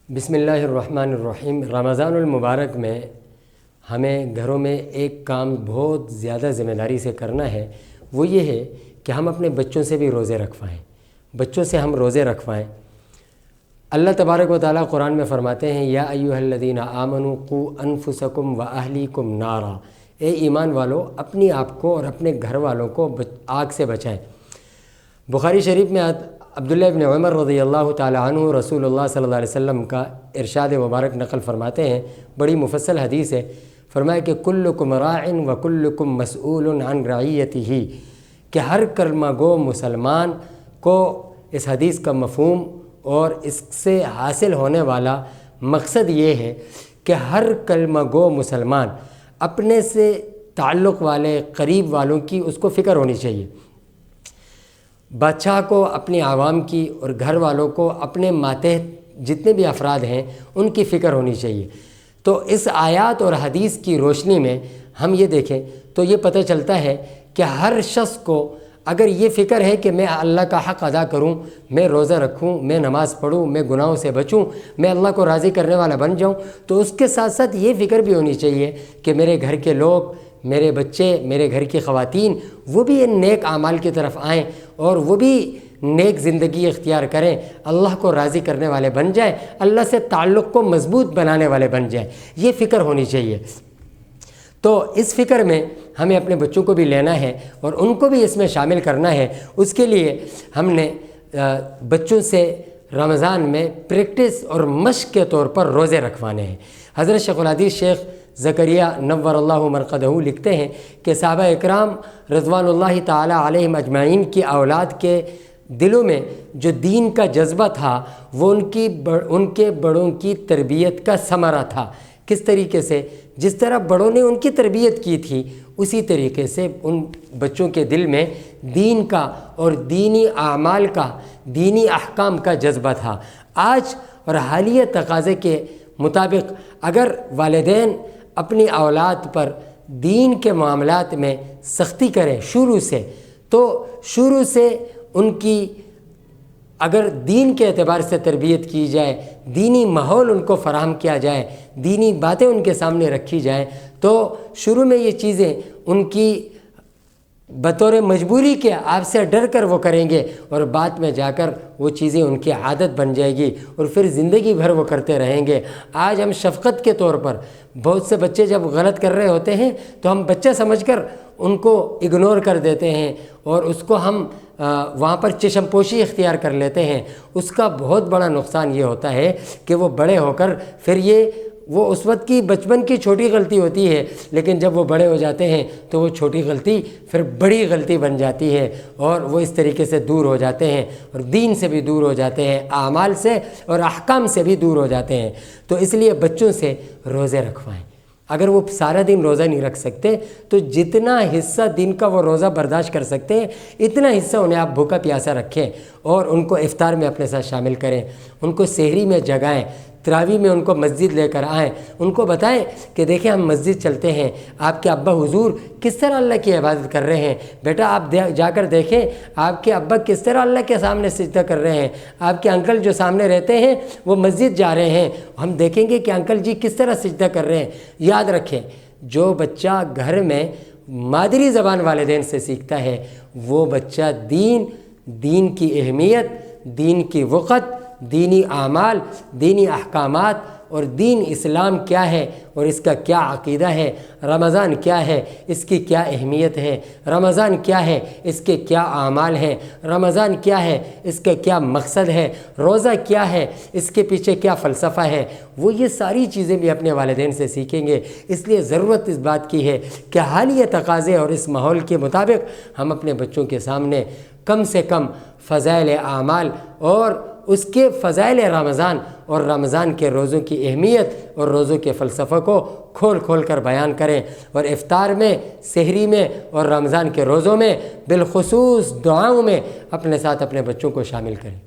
بسم اللہ الرحمن الرحیم۔ رمضان المبارک میں ہمیں گھروں میں ایک کام بہت زیادہ ذمہ داری سے کرنا ہے، وہ یہ ہے کہ ہم اپنے بچوں سے بھی روزے رکھوائیں، بچوں سے ہم روزے رکھوائیں۔ اللہ تبارک و تعالیٰ قرآن میں فرماتے ہیں یا ایھا الذین آمنوا قوا انفسکم واہلیکم نارا، اے ایمان والو اپنی آپ کو اور اپنے گھر والوں کو آگ سے بچائیں۔ بخاری شریف میں عبداللہ ابن عمر رضی اللہ تعالی عنہ رسول اللہ صلی اللہ علیہ وسلم کا ارشاد مبارک نقل فرماتے ہیں، بڑی مفصل حدیث ہے۔ فرمایا کہ کلکم راع وکلکم مسئول عن رعیتہ، کہ ہر کلمہ گو مسلمان کو اس حدیث کا مفہوم اور اس سے حاصل ہونے والا مقصد یہ ہے کہ ہر کلمہ گو مسلمان اپنے سے تعلق والے قریب والوں کی اس کو فکر ہونی چاہیے۔ بادشاہ کو اپنی عوام کی اور گھر والوں کو اپنے ماتحت جتنے بھی افراد ہیں ان کی فکر ہونی چاہیے۔ تو اس آیات اور حدیث کی روشنی میں ہم یہ دیکھیں تو یہ پتہ چلتا ہے کہ ہر شخص کو اگر یہ فکر ہے کہ میں اللہ کا حق ادا کروں، میں روزہ رکھوں، میں نماز پڑھوں، میں گناہوں سے بچوں، میں اللہ کو راضی کرنے والا بن جاؤں، تو اس کے ساتھ ساتھ یہ فکر بھی ہونی چاہیے کہ میرے گھر کے لوگ، میرے بچے، میرے گھر کی خواتین، وہ بھی ان نیک اعمال کی طرف آئیں اور وہ بھی نیک زندگی اختیار کریں، اللہ کو راضی کرنے والے بن جائیں، اللہ سے تعلق کو مضبوط بنانے والے بن جائیں۔ یہ فکر ہونی چاہیے۔ تو اس فکر میں ہمیں اپنے بچوں کو بھی لینا ہے اور ان کو بھی اس میں شامل کرنا ہے۔ اس کے لیے ہم نے بچوں سے رمضان میں پریکٹس اور مشق کے طور پر روزے رکھوانے ہیں۔ حضرت شیخ الحدیث شیخ زکریہ نور اللہ مرقدہ لکھتے ہیں کہ صحابہ اکرام رضوان اللہ تعالی علیہم اجمعین کی اولاد کے دلوں میں جو دین کا جذبہ تھا وہ ان کے بڑوں کی تربیت کا ثمرہ تھا۔ کس طریقے سے؟ جس طرح بڑوں نے ان کی تربیت کی تھی اسی طریقے سے ان بچوں کے دل میں دین کا اور دینی اعمال کا، دینی احکام کا جذبہ تھا۔ آج اور حالیہ تقاضے کے مطابق اگر والدین اپنی اولاد پر دین کے معاملات میں سختی کریں شروع سے، تو شروع سے ان کی اگر دین کے اعتبار سے تربیت کی جائے، دینی ماحول ان کو فراہم کیا جائے، دینی باتیں ان کے سامنے رکھی جائیں، تو شروع میں یہ چیزیں ان کی بطور مجبوری کے آپ سے ڈر کر وہ کریں گے اور بعد میں جا کر وہ چیزیں ان کی عادت بن جائے گی اور پھر زندگی بھر وہ کرتے رہیں گے۔ آج ہم شفقت کے طور پر بہت سے بچے جب غلط کر رہے ہوتے ہیں تو ہم بچہ سمجھ کر ان کو اگنور کر دیتے ہیں اور اس کو ہم وہاں پر چشم پوشی اختیار کر لیتے ہیں۔ اس کا بہت بڑا نقصان یہ ہوتا ہے کہ وہ بڑے ہو کر پھر وہ اس وقت کی بچپن کی چھوٹی غلطی ہوتی ہے، لیکن جب وہ بڑے ہو جاتے ہیں تو وہ چھوٹی غلطی پھر بڑی غلطی بن جاتی ہے اور وہ اس طریقے سے دور ہو جاتے ہیں اور دین سے بھی دور ہو جاتے ہیں، اعمال سے اور احکام سے بھی دور ہو جاتے ہیں۔ تو اس لیے بچوں سے روزے رکھوائیں۔ اگر وہ سارا دن روزہ نہیں رکھ سکتے تو جتنا حصہ دن کا وہ روزہ برداشت کر سکتے ہیں اتنا حصہ انہیں آپ بھوکا پیاسا رکھیں اور ان کو افطار میں اپنے ساتھ شامل کریں، ان کو سحری میں جگائیں، تراویح میں ان کو مسجد لے کر آئیں، ان کو بتائیں کہ دیکھیں ہم مسجد چلتے ہیں، آپ کے ابا حضور کس طرح اللہ کی عبادت کر رہے ہیں، بیٹا آپ جا کر دیکھیں آپ کے ابا کس طرح اللہ کے سامنے سجدہ کر رہے ہیں، آپ کے انکل جو سامنے رہتے ہیں وہ مسجد جا رہے ہیں، ہم دیکھیں گے کہ انکل جی کس طرح سجدہ کر رہے ہیں۔ یاد رکھیں جو بچہ گھر میں مادری زبان والدین سے سیکھتا ہے وہ بچہ دین کی اہمیت، دین کی وقت، دینی اعمال، دینی احکامات اور دین اسلام کیا ہے اور اس کا کیا عقیدہ ہے، رمضان کیا ہے، اس کی کیا اہمیت ہے، رمضان کیا ہے، اس کے کیا اعمال ہیں، رمضان کیا ہے، اس کا کیا مقصد ہے، روزہ کیا ہے، اس کے پیچھے کیا فلسفہ ہے، وہ یہ ساری چیزیں بھی اپنے والدین سے سیکھیں گے۔ اس لیے ضرورت اس بات کی ہے کہ حالیہ تقاضے اور اس ماحول کے مطابق ہم اپنے بچوں کے سامنے کم سے کم فضائل اعمال اور اس کے فضائل رمضان اور رمضان کے روزوں کی اہمیت اور روزوں کے فلسفہ کو کھول کھول کر بیان کریں اور افطار میں، سحری میں اور رمضان کے روزوں میں بالخصوص دعاؤں میں اپنے ساتھ اپنے بچوں کو شامل کریں۔